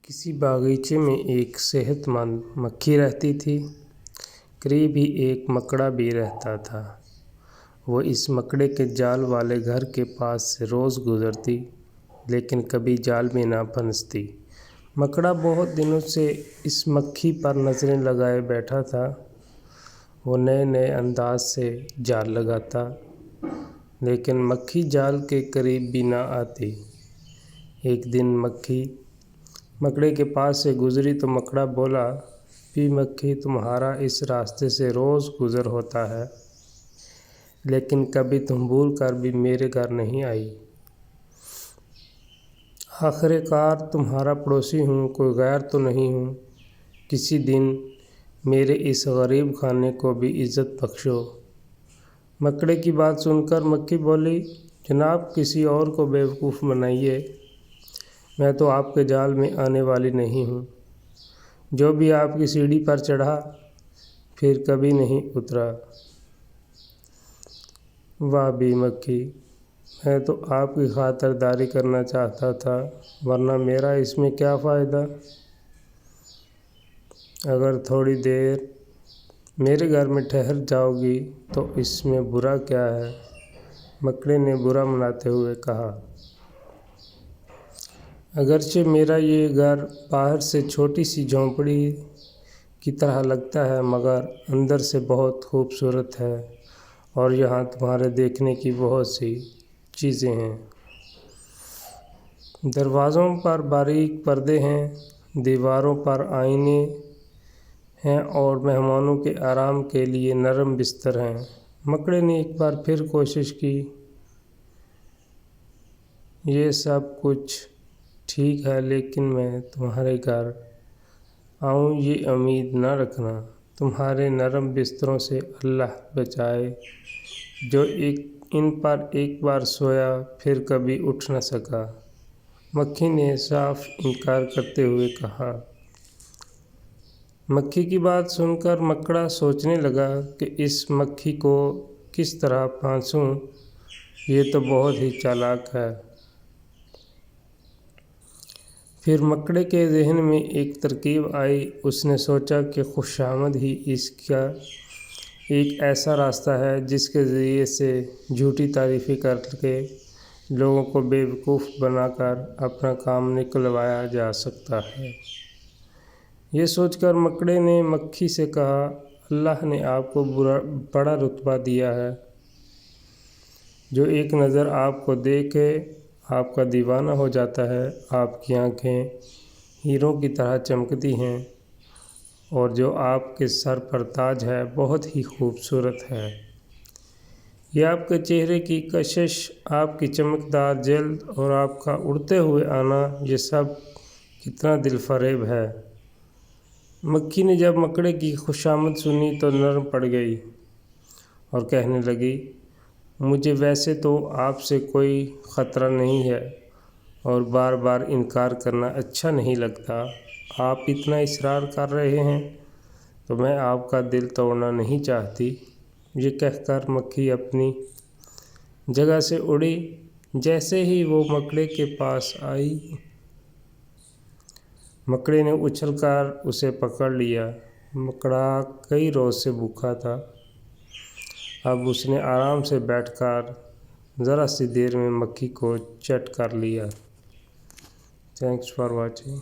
किसी बागीचे में एक सेहतमंद मक्खी रहती थी। करीब ही एक मकड़ा भी रहता था। वो इस मकड़े के जाल वाले घर के पास से रोज़ गुजरती, लेकिन कभी जाल में ना फंसती। मकड़ा बहुत दिनों से इस मक्खी पर नज़रें लगाए बैठा था। वो नए नए अंदाज से जाल लगाता, लेकिन मक्खी जाल के करीब भी ना आती। एक दिन मक्खी मकड़े के पास से गुजरी तो मकड़ा बोला, भी मक्खी, तुम्हारा इस रास्ते से रोज़ गुज़र होता है, लेकिन कभी तुम भूल कर भी मेरे घर नहीं आई। आखिरकार तुम्हारा पड़ोसी हूँ, कोई गैर तो नहीं हूँ। किसी दिन मेरे इस गरीब खाने को भी इज़्ज़त बख्शो। मकड़े की बात सुनकर मक्खी बोली, जनाब, किसी और को बेवकूफ़ बनाइए, मैं तो आपके जाल में आने वाली नहीं हूँ। जो भी आपकी सीढ़ी पर चढ़ा, फिर कभी नहीं उतरा। वाह भी मक्खी, मैं तो आपकी खातिरदारी करना चाहता था, वरना मेरा इसमें क्या फ़ायदा। अगर थोड़ी देर मेरे घर में ठहर जाओगी तो इसमें बुरा क्या है, मकड़े ने बुरा मनाते हुए कहा। अगरचे मेरा ये घर बाहर से छोटी सी झोंपड़ी की तरह लगता है, मगर अंदर से बहुत खूबसूरत है और यहाँ तुम्हारे देखने की बहुत सी चीज़ें हैं। दरवाज़ों पर बारीक पर्दे हैं, दीवारों पर आईने हैं और मेहमानों के आराम के लिए नरम बिस्तर हैं। मकड़े ने एक बार फिर कोशिश की, ये सब कुछ ठीक है, लेकिन मैं तुम्हारे घर आऊँ ये उम्मीद न रखना। तुम्हारे नरम बिस्तरों से अल्लाह बचाए, जो इन पर एक बार सोया फिर कभी उठ न सका। मक्खी ने साफ इनकार करते हुए कहा। मक्खी की बात सुनकर मकड़ा सोचने लगा कि इस मक्खी को किस तरह फांसूं, ये तो बहुत ही चालाक है। फिर मकड़े के जहन में एक तरकीब आई। उसने सोचा कि खुशामद ही इसका एक ऐसा रास्ता है जिसके ज़रिए से झूठी तारीफ़ें करके लोगों को बेवकूफ़ बनाकर अपना काम निकलवाया जा सकता है। ये सोचकर मकड़े ने मक्खी से कहा, अल्लाह ने आपको बड़ा रुतबा दिया है। जो एक नज़र आपको देखे आपका दीवाना हो जाता है। आपकी आँखें हीरों की तरह चमकती हैं और जो आपके सर पर ताज है बहुत ही खूबसूरत है। यह आपके चेहरे की कशिश, आपकी चमकदार जल्द और आपका उड़ते हुए आना, ये सब कितना दिलफरेब है। मक्खी ने जब मकड़े की खुशामद सुनी तो नरम पड़ गई और कहने लगी, मुझे वैसे तो आपसे कोई ख़तरा नहीं है और बार बार इनकार करना अच्छा नहीं लगता। आप इतना इसरार कर रहे हैं तो मैं आपका दिल तोड़ना नहीं चाहती। ये कहकर मक्खी अपनी जगह से उड़ी। जैसे ही वो मकड़े के पास आई, मकड़े ने उछलकर उसे पकड़ लिया। मकड़ा कई रोज़ से भूखा था। अब उसने आराम से बैठकर ज़रा सी देर में मक्खी को चट कर लिया। Thanks for watching.